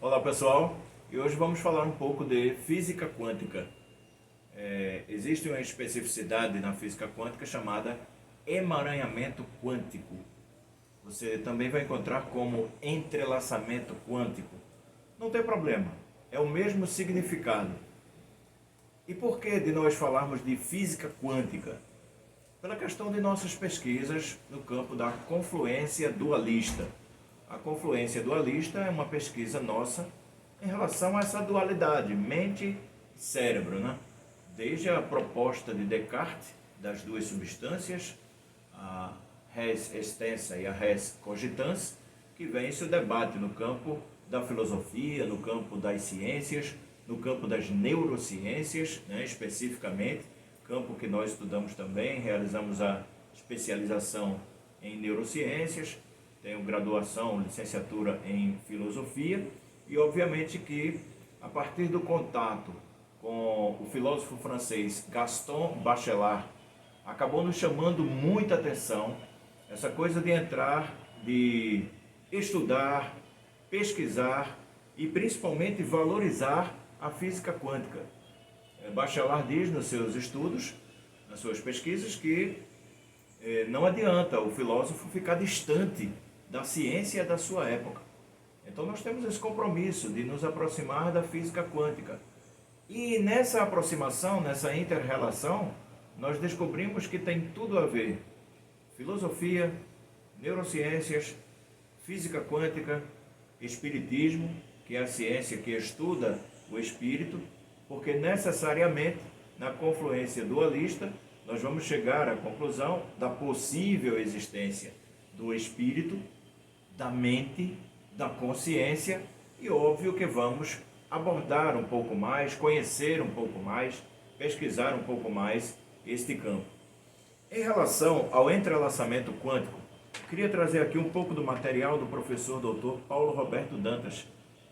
Olá pessoal, e hoje vamos falar um pouco de física quântica. Existe uma especificidade na física quântica chamada emaranhamento quântico. Você também vai encontrar como entrelaçamento quântico. Não tem problema, é o mesmo significado. E por que de nós falarmos de física quântica? Pela questão de nossas pesquisas no campo da confluência dualista. A confluência dualista é uma pesquisa nossa em relação a essa dualidade, mente e cérebro, né? Desde a proposta de Descartes das duas substâncias, a res extensa e a res cogitans, que vem-se o debate no campo da filosofia, no campo das ciências, no campo das neurociências, né, especificamente, campo que nós estudamos também, realizamos a especialização em neurociências, tenho graduação, licenciatura em filosofia e obviamente que a partir do contato com o filósofo francês Gaston Bachelard acabou nos chamando muita atenção essa coisa de entrar, de estudar, pesquisar e principalmente valorizar a física quântica. Bachelard diz nos seus estudos, nas suas pesquisas, que não adianta o filósofo ficar distante da ciência da sua época. Então nós temos esse compromisso de nos aproximar da física quântica. E nessa aproximação, nessa inter-relação, nós descobrimos que tem tudo a ver filosofia, neurociências, física quântica, espiritismo, que é a ciência que estuda o espírito, porque necessariamente na confluência dualista nós vamos chegar à conclusão da possível existência do espírito, da mente, da consciência e óbvio que vamos abordar um pouco mais, conhecer um pouco mais, pesquisar um pouco mais este campo. Em relação ao entrelaçamento quântico, queria trazer aqui um pouco do material do professor Dr. Paulo Roberto Dantas,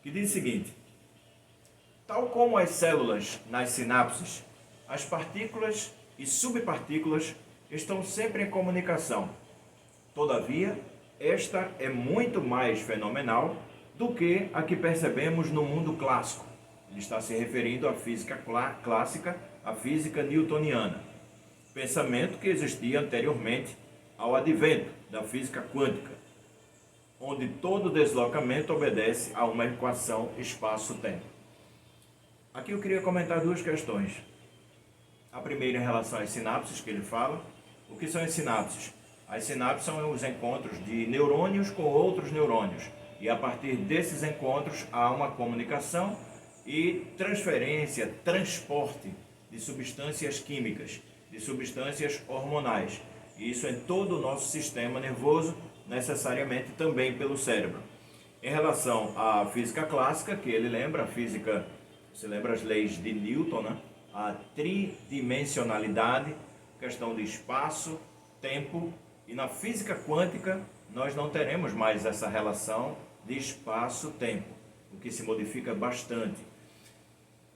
que diz o seguinte: tal como as células nas sinapses, as partículas e subpartículas estão sempre em comunicação. Todavia, esta é muito mais fenomenal do que a que percebemos no mundo clássico. Ele está se referindo à física clássica, à física newtoniana. Pensamento que existia anteriormente ao advento da física quântica, onde todo deslocamento obedece a uma equação espaço-tempo. Aqui eu queria comentar duas questões. A primeira em relação às sinapses, que ele fala. O que são as sinapses? As sinapses são os encontros de neurônios com outros neurônios. E a partir desses encontros há uma comunicação e transferência, transporte de substâncias químicas, de substâncias hormonais. E isso em todo o nosso sistema nervoso, necessariamente também pelo cérebro. Em relação à física clássica, que ele lembra, a física, você lembra as leis de Newton, né? A tridimensionalidade, questão de espaço, tempo, e na física quântica nós não teremos mais essa relação de espaço-tempo, o que se modifica bastante.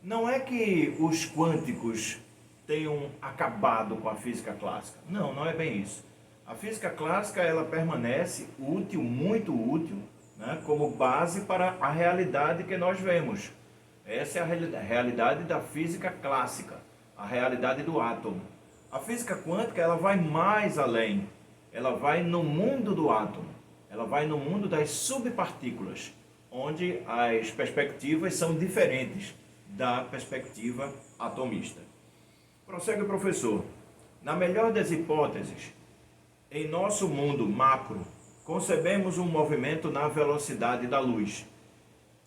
Não é que os quânticos tenham acabado com a física clássica. Não, não é bem isso. A física clássica ela permanece útil, muito útil, né, como base para a realidade que nós vemos. Essa é a realidade da física clássica, a realidade do átomo. A física quântica ela vai mais além, ela vai no mundo do átomo, ela vai no mundo das subpartículas, onde as perspectivas são diferentes da perspectiva atomista. Prossegue o professor. Na melhor das hipóteses, em nosso mundo macro, concebemos um movimento na velocidade da luz.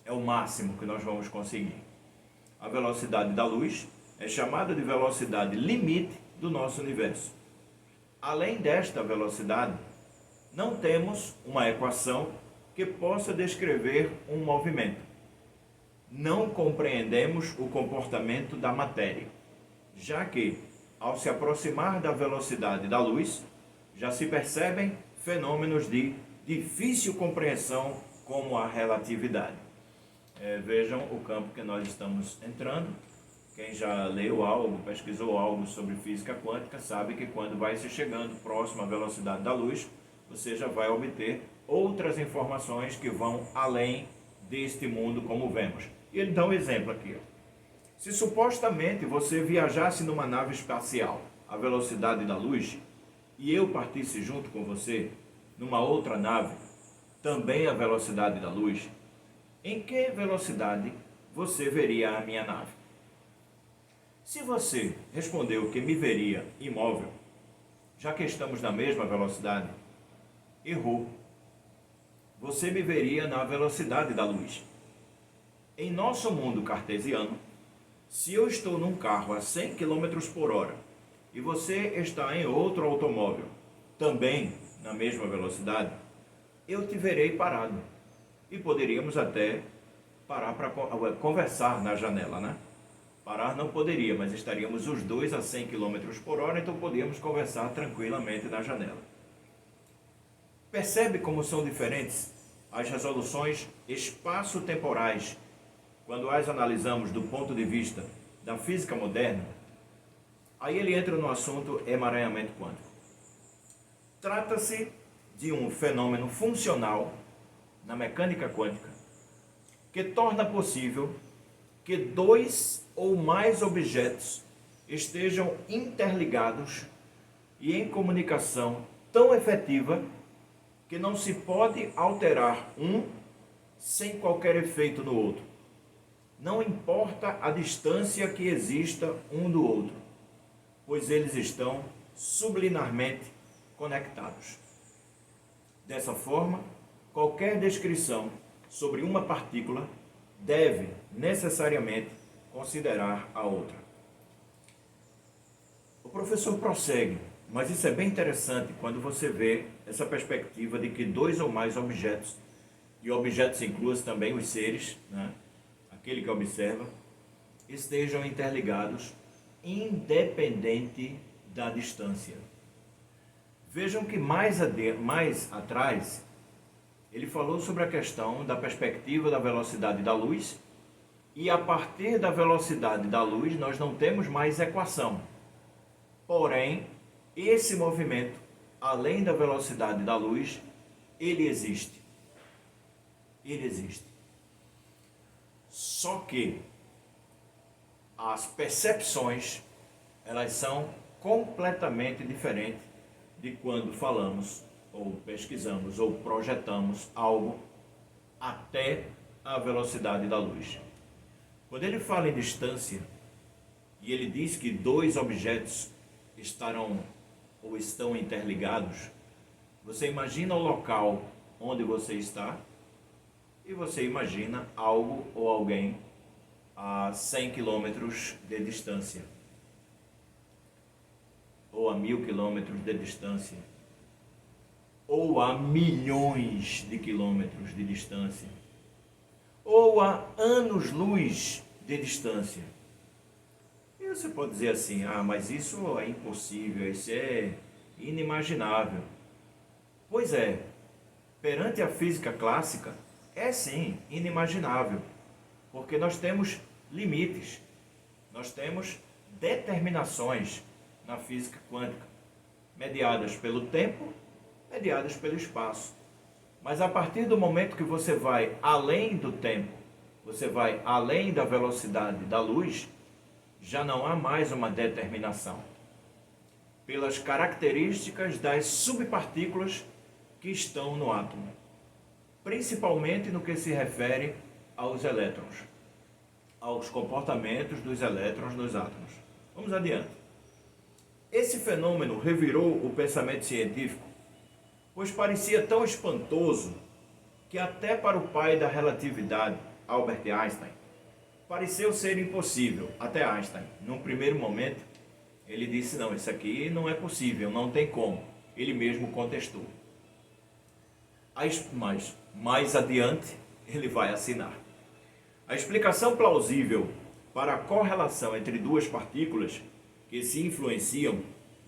É o máximo que nós vamos conseguir. A velocidade da luz é chamada de velocidade limite do nosso universo. Além desta velocidade, não temos uma equação que possa descrever um movimento. Não compreendemos o comportamento da matéria, já que, ao se aproximar da velocidade da luz, já se percebem fenômenos de difícil compreensão como a relatividade. Vejam o campo que nós estamos entrando. Quem já leu algo, pesquisou algo sobre física quântica, sabe que quando vai se chegando próximo à velocidade da luz, você já vai obter outras informações que vão além deste mundo como vemos. E ele dá um exemplo aqui. Se supostamente você viajasse numa nave espacial à velocidade da luz e eu partisse junto com você numa outra nave, também à velocidade da luz, em que velocidade você veria a minha nave? Se você respondeu que me veria imóvel, já que estamos na mesma velocidade, errou. Você me veria na velocidade da luz. Em nosso mundo cartesiano, se eu estou num carro a 100 km por hora e você está em outro automóvel, também na mesma velocidade, eu te verei parado. E poderíamos até parar para conversar na janela, né? Parar não poderia, mas estaríamos os dois a 100 km por hora, então podíamos conversar tranquilamente na janela. Percebe como são diferentes as resoluções espaço-temporais quando as analisamos do ponto de vista da física moderna? Aí ele entra no assunto emaranhamento quântico. Trata-se de um fenômeno funcional na mecânica quântica que torna possível que dois ou mais objetos estejam interligados e em comunicação tão efetiva que não se pode alterar um sem qualquer efeito no outro. Não importa a distância que exista um do outro, pois eles estão subliminarmente conectados. Dessa forma, qualquer descrição sobre uma partícula deve necessariamente considerar a outra. O professor prossegue, mas isso é bem interessante quando você vê essa perspectiva de que dois ou mais objetos, e objetos incluem também os seres, né? Aquele que observa, estejam interligados independente da distância. Vejam que mais atrás, ele falou sobre a questão da perspectiva da velocidade da luz, e a partir da velocidade da luz nós não temos mais equação. Porém, esse movimento, além da velocidade da luz, ele existe. Ele existe. Só que as percepções, elas são completamente diferentes de quando falamos, ou pesquisamos, ou projetamos algo até a velocidade da luz. Quando ele fala em distância, e ele diz que dois objetos estarão ou estão interligados, você imagina o local onde você está e você imagina algo ou alguém a 100 km de distância ou a 1000 km de distância ou a milhões de quilômetros de distância ou a anos-luz de distância. E você pode dizer assim, mas isso é impossível, isso é inimaginável. Pois é, perante a física clássica, é sim inimaginável, porque nós temos limites, nós temos determinações na física quântica, mediadas pelo tempo, mediadas pelo espaço. Mas a partir do momento que você vai além do tempo, você vai além da velocidade da luz, já não há mais uma determinação. Pelas características das subpartículas que estão no átomo, principalmente no que se refere aos elétrons, aos comportamentos dos elétrons nos átomos. Vamos adiante. Esse fenômeno revirou o pensamento científico, pois parecia tão espantoso que até para o pai da relatividade, Albert Einstein, pareceu ser impossível. Até Einstein, num primeiro momento, ele disse, não, isso aqui não é possível, não tem como. Ele mesmo contestou. Mas mais adiante, ele vai assinar. A explicação plausível para a correlação entre duas partículas que se influenciam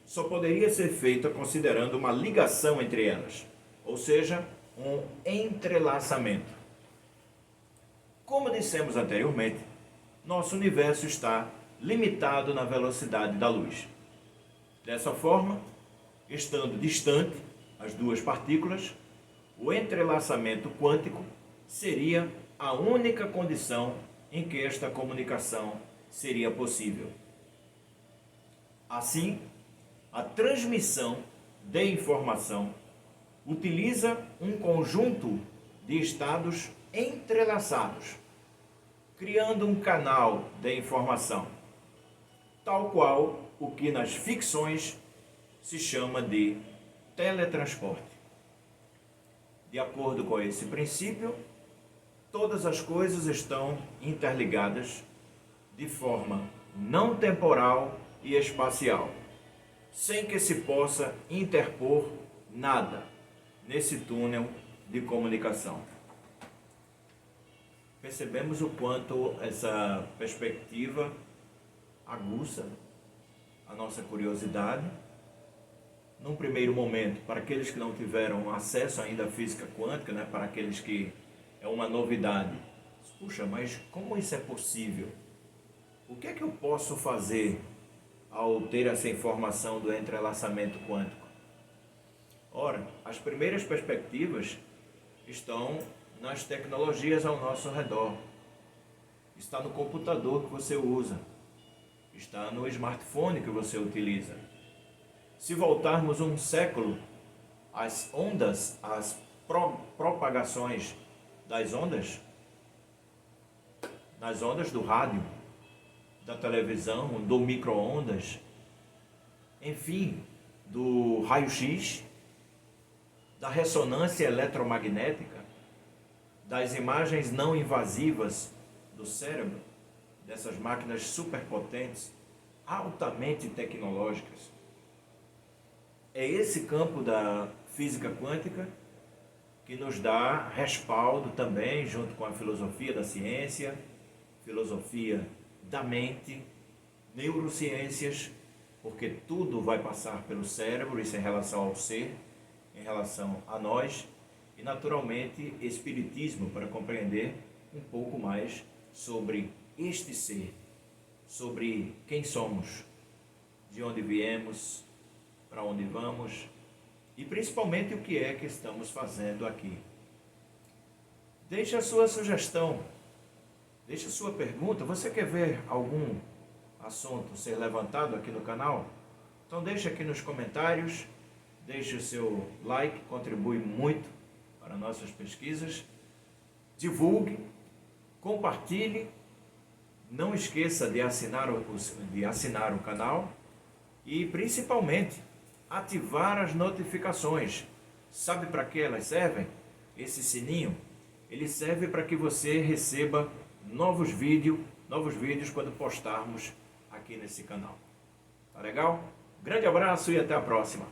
só poderia ser feita considerando uma ligação entre elas, ou seja, um entrelaçamento. Como dissemos anteriormente, nosso universo está limitado na velocidade da luz. Dessa forma, estando distante as duas partículas, o entrelaçamento quântico seria a única condição em que esta comunicação seria possível. Assim, a transmissão de informação utiliza um conjunto de estados entrelaçados, criando um canal de informação, tal qual o que nas ficções se chama de teletransporte. De acordo com esse princípio, todas as coisas estão interligadas de forma não temporal e espacial, sem que se possa interpor nada nesse túnel de comunicação. Percebemos o quanto essa perspectiva aguça a nossa curiosidade. Num primeiro momento, para aqueles que não tiveram acesso ainda à física quântica, né, para aqueles que é uma novidade. Puxa, mas como isso é possível? O que é que eu posso fazer ao ter essa informação do entrelaçamento quântico? Ora, as primeiras perspectivas estão nas tecnologias ao nosso redor. Está no computador que você usa. Está no smartphone que você utiliza. Se voltarmos um século, as ondas, as propagações das ondas, nas ondas do rádio, da televisão, do micro-ondas, enfim, do raio-x, da ressonância eletromagnética, das imagens não invasivas do cérebro, dessas máquinas superpotentes, altamente tecnológicas. É esse campo da física quântica que nos dá respaldo também, junto com a filosofia da ciência, filosofia da mente, neurociências, porque tudo vai passar pelo cérebro, isso em relação ao ser, em relação a nós, e naturalmente espiritismo, para compreender um pouco mais sobre este ser, sobre quem somos, de onde viemos, para onde vamos e principalmente o que é que estamos fazendo aqui. Deixe a sua sugestão, deixe a sua pergunta. Você quer ver algum assunto ser levantado aqui no canal? Então deixe aqui nos comentários, deixe o seu like, contribui muito para nossas pesquisas. Divulgue, compartilhe, não esqueça de assinar o canal e principalmente ativar as notificações. Sabe para que elas servem? Esse sininho, ele serve para que você receba novos vídeos quando postarmos aqui nesse canal. Tá legal? Grande abraço e até a próxima.